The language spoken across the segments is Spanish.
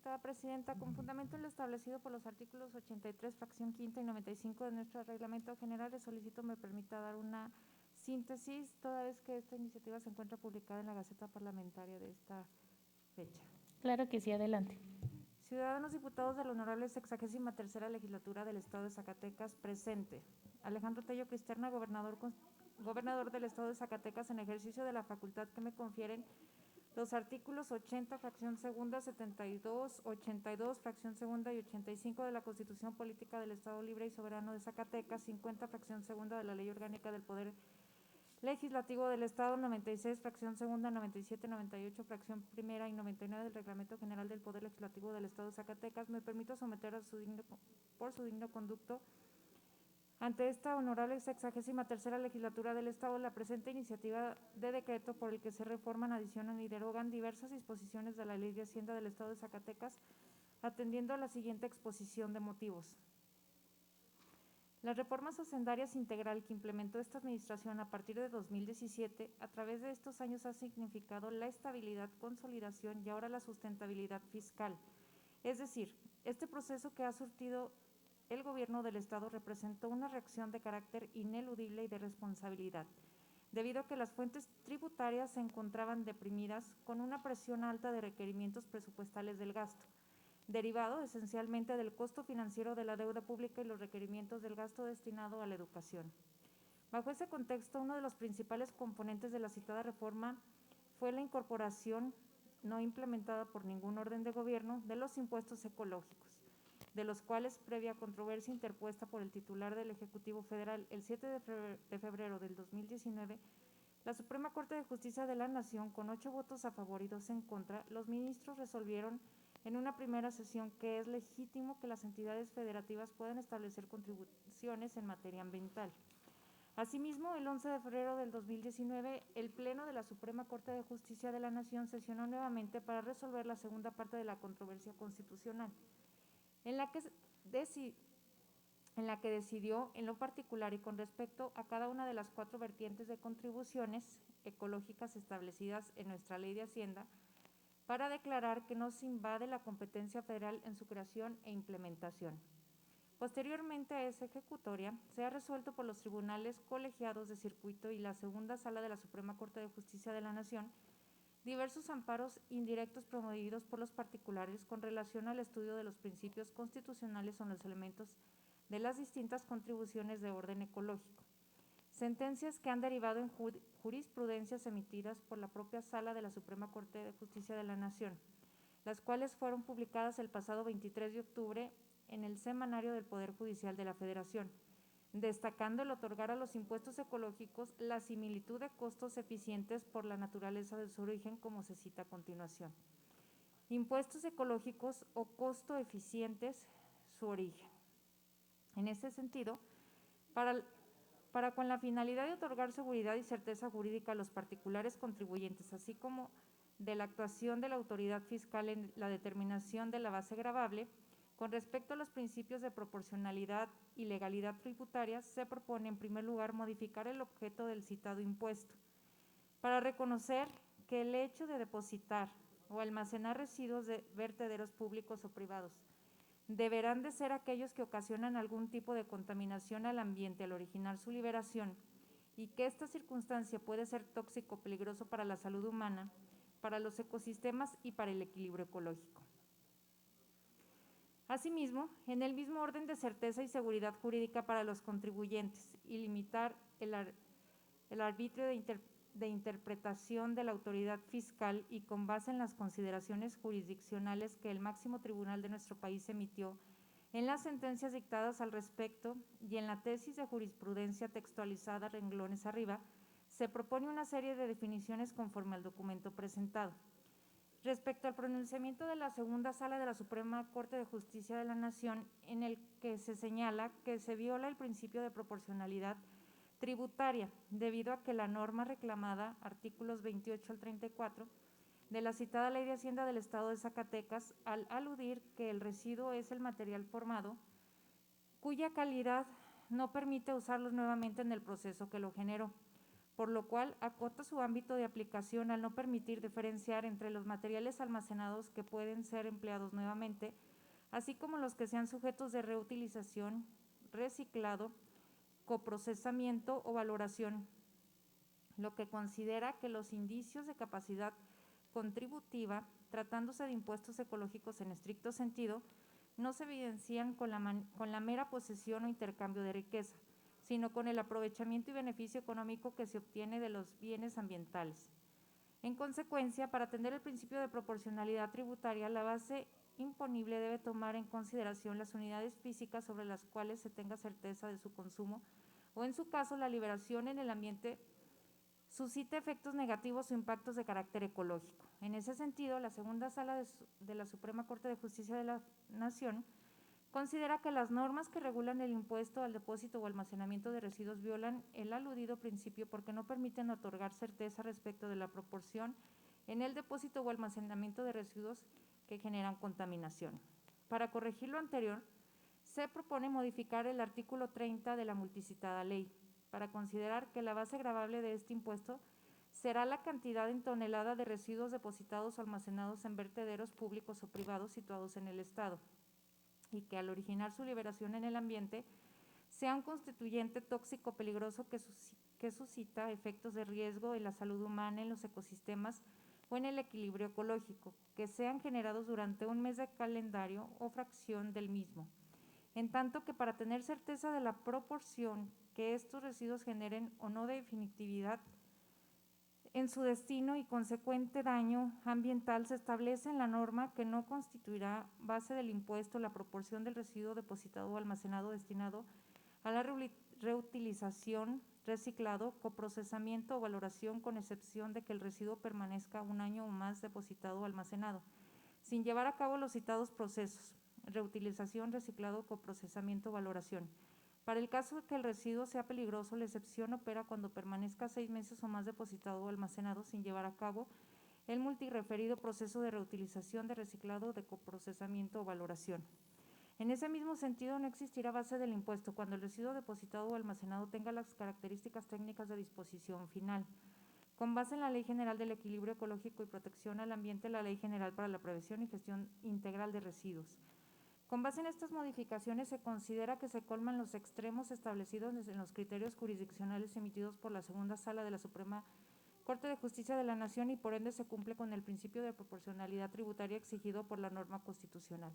diputada presidenta, con fundamento en lo establecido por los artículos 83, fracción quinta y 95 de nuestro reglamento general, le solicito me permita dar una síntesis, toda vez que esta iniciativa se encuentra publicada en la Gaceta Parlamentaria de esta fecha. Claro que sí, adelante. Ciudadanos diputados de la honorable 63ª legislatura del Estado de Zacatecas, presente. Alejandro Tello Cristerna, gobernador del Estado de Zacatecas, en ejercicio de la facultad que me confieren los artículos 80, fracción segunda, 72, 82, fracción segunda y 85 de la Constitución Política del Estado Libre y Soberano de Zacatecas, 50, fracción segunda de la Ley Orgánica del Poder Legislativo del Estado, 96, fracción segunda, 97, 98, fracción primera y 99 del Reglamento General del Poder Legislativo del Estado de Zacatecas, me permito someter por su digno conducto ante esta honorable 63ª legislatura del Estado la presente iniciativa de decreto por el que se reforman, adicionan y derogan diversas disposiciones de la Ley de Hacienda del Estado de Zacatecas, atendiendo a la siguiente exposición de motivos. Las reformas hacendarias integral que implementó esta administración a partir de 2017, a través de estos años ha significado la estabilidad, consolidación y ahora la sustentabilidad fiscal. Es decir, este proceso que ha surtido el gobierno del Estado representó una reacción de carácter ineludible y de responsabilidad, debido a que las fuentes tributarias se encontraban deprimidas con una presión alta de requerimientos presupuestales del gasto, derivado esencialmente del costo financiero de la deuda pública y los requerimientos del gasto destinado a la educación. Bajo ese contexto, uno de los principales componentes de la citada reforma fue la incorporación, no implementada por ningún orden de gobierno, de los impuestos ecológicos, de los cuales, previa controversia interpuesta por el titular del Ejecutivo Federal el 7 de febrero del 2019, la Suprema Corte de Justicia de la Nación, con 8 votos a favor y 2 en contra, los ministros resolvieron en una primera sesión que es legítimo que las entidades federativas puedan establecer contribuciones en materia ambiental. Asimismo, el 11 de febrero del 2019, el Pleno de la Suprema Corte de Justicia de la Nación sesionó nuevamente para resolver la segunda parte de la controversia constitucional, en la que decidió en lo particular y con respecto a cada una de las 4 vertientes de contribuciones ecológicas establecidas en nuestra Ley de Hacienda, para declarar que no se invade la competencia federal en su creación e implementación. Posteriormente a esa ejecutoria, se ha resuelto por los tribunales colegiados de circuito y la segunda sala de la Suprema Corte de Justicia de la Nación diversos amparos indirectos promovidos por los particulares con relación al estudio de los principios constitucionales o los elementos de las distintas contribuciones de orden ecológico. Sentencias que han derivado en jurisprudencias emitidas por la propia Sala de la Suprema Corte de Justicia de la Nación, las cuales fueron publicadas el pasado 23 de octubre en el Semanario del Poder Judicial de la Federación, destacando el otorgar a los impuestos ecológicos la similitud de costos eficientes por la naturaleza de su origen, como se cita a continuación. Impuestos ecológicos o costo eficientes, su origen. En ese sentido, para con la finalidad de otorgar seguridad y certeza jurídica a los particulares contribuyentes, así como de la actuación de la autoridad fiscal en la determinación de la base gravable, con respecto a los principios de proporcionalidad y legalidad tributaria, se propone en primer lugar modificar el objeto del citado impuesto, para reconocer que el hecho de depositar o almacenar residuos de vertederos públicos o privados deberán de ser aquellos que ocasionan algún tipo de contaminación al ambiente al originar su liberación, y que esta circunstancia puede ser tóxico o peligroso para la salud humana, para los ecosistemas y para el equilibrio ecológico. Asimismo, en el mismo orden de certeza y seguridad jurídica para los contribuyentes y limitar el arbitrio de interpretación de la autoridad fiscal y con base en las consideraciones jurisdiccionales que el máximo tribunal de nuestro país emitió en las sentencias dictadas al respecto y en la tesis de jurisprudencia textualizada renglones arriba, se propone una serie de definiciones conforme al documento presentado. Respecto al pronunciamiento de la segunda sala de la Suprema Corte de Justicia de la Nación, en el que se señala que se viola el principio de proporcionalidad tributaria, debido a que la norma reclamada, artículos 28 al 34, de la citada Ley de Hacienda del Estado de Zacatecas, al aludir que el residuo es el material formado, cuya calidad no permite usarlo nuevamente en el proceso que lo generó, por lo cual acota su ámbito de aplicación al no permitir diferenciar entre los materiales almacenados que pueden ser empleados nuevamente, así como los que sean sujetos de reutilización, reciclado, coprocesamiento o valoración, lo que considera que los indicios de capacidad contributiva, tratándose de impuestos ecológicos en estricto sentido, no se evidencian con la mera posesión o intercambio de riqueza, sino con el aprovechamiento y beneficio económico que se obtiene de los bienes ambientales. En consecuencia, para atender el principio de proporcionalidad tributaria, la base imponible debe tomar en consideración las unidades físicas sobre las cuales se tenga certeza de su consumo o, en su caso, la liberación en el ambiente suscita efectos negativos o impactos de carácter ecológico. En ese sentido, la segunda sala de la Suprema Corte de Justicia de la Nación considera que las normas que regulan el impuesto al depósito o almacenamiento de residuos violan el aludido principio porque no permiten otorgar certeza respecto de la proporción en el depósito o almacenamiento de residuos que generan contaminación. Para corregir lo anterior, se propone modificar el artículo 30 de la multicitada ley, para considerar que la base gravable de este impuesto será la cantidad en tonelada de residuos depositados o almacenados en vertederos públicos o privados situados en el Estado, y que al originar su liberación en el ambiente sea un constituyente tóxico peligroso que suscita efectos de riesgo en la salud humana, en los ecosistemas o en el equilibrio ecológico, que sean generados durante un mes de calendario o fracción del mismo. En tanto que para tener certeza de la proporción que estos residuos generen o no de definitividad en su destino y consecuente daño ambiental, se establece en la norma que no constituirá base del impuesto la proporción del residuo depositado o almacenado destinado a la reutilización, reciclado, coprocesamiento o valoración, con excepción de que el residuo permanezca un año o más depositado o almacenado, sin llevar a cabo los citados procesos: reutilización, reciclado, coprocesamiento o valoración. Para el caso de que el residuo sea peligroso, la excepción opera cuando permanezca 6 meses o más depositado o almacenado sin llevar a cabo el multireferido proceso de reutilización, de reciclado, de coprocesamiento o valoración. En ese mismo sentido, no existirá base del impuesto cuando el residuo depositado o almacenado tenga las características técnicas de disposición final. Con base en la Ley General del Equilibrio Ecológico y Protección al Ambiente, la Ley General para la Prevención y Gestión Integral de Residuos. Con base en estas modificaciones, se considera que se colman los extremos establecidos en los criterios jurisdiccionales emitidos por la segunda sala de la Suprema Corte de Justicia de la Nación, y por ende se cumple con el principio de proporcionalidad tributaria exigido por la norma constitucional.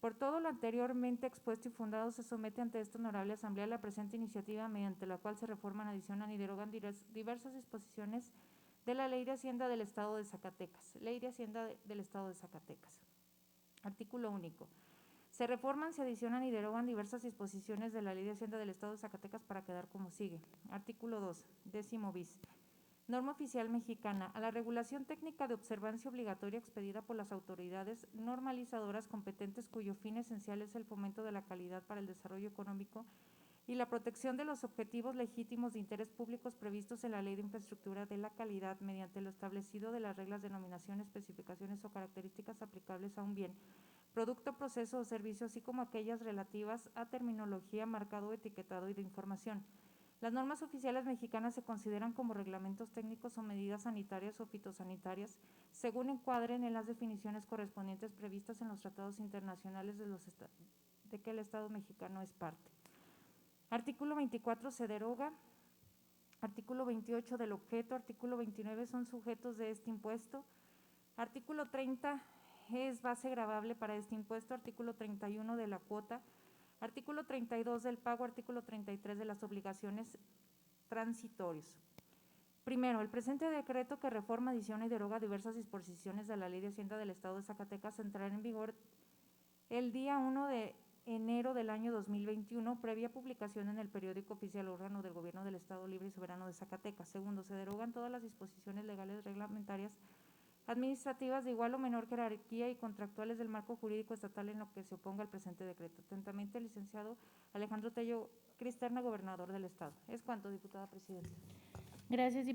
Por todo lo anteriormente expuesto y fundado, se somete ante esta honorable Asamblea la presente iniciativa, mediante la cual se reforman, adicionan y derogan diversas disposiciones de la Ley de Hacienda del Estado de Zacatecas. Ley de Hacienda del Estado de Zacatecas. Artículo único. Se reforman, se adicionan y derogan diversas disposiciones de la Ley de Hacienda del Estado de Zacatecas para quedar como sigue. Artículo 2. 10º bis. Norma oficial mexicana. A la regulación técnica de observancia obligatoria expedida por las autoridades normalizadoras competentes, cuyo fin esencial es el fomento de la calidad para el desarrollo económico y la protección de los objetivos legítimos de interés públicos previstos en la Ley de Infraestructura de la Calidad, mediante lo establecido de las reglas, denominaciones, especificaciones o características aplicables a un bien, producto, proceso o servicio, así como aquellas relativas a terminología, marcado, etiquetado y de información. Las normas oficiales mexicanas se consideran como reglamentos técnicos o medidas sanitarias o fitosanitarias, según encuadren en las definiciones correspondientes previstas en los tratados internacionales de que el Estado mexicano es parte. Artículo 24 se deroga. Artículo 28 del objeto. Artículo 29 son sujetos de este impuesto. Artículo 30 es base gravable para este impuesto. Artículo 31 de la cuota. Artículo 32 del pago. Artículo 33 de las obligaciones transitorios. Primero, el presente decreto, que reforma, adiciona y deroga diversas disposiciones de la Ley de Hacienda del Estado de Zacatecas, entrará en vigor el día 1 de enero del año 2021, previa publicación en el periódico oficial órgano del Gobierno del Estado Libre y Soberano de Zacatecas. Segundo, se derogan todas las disposiciones legales, reglamentarias, administrativas de igual o menor jerarquía y contractuales del marco jurídico estatal en lo que se oponga al presente decreto. Atentamente, el licenciado Alejandro Tello Cristerna, gobernador del Estado. Es cuanto, diputada presidenta. Gracias, diputada.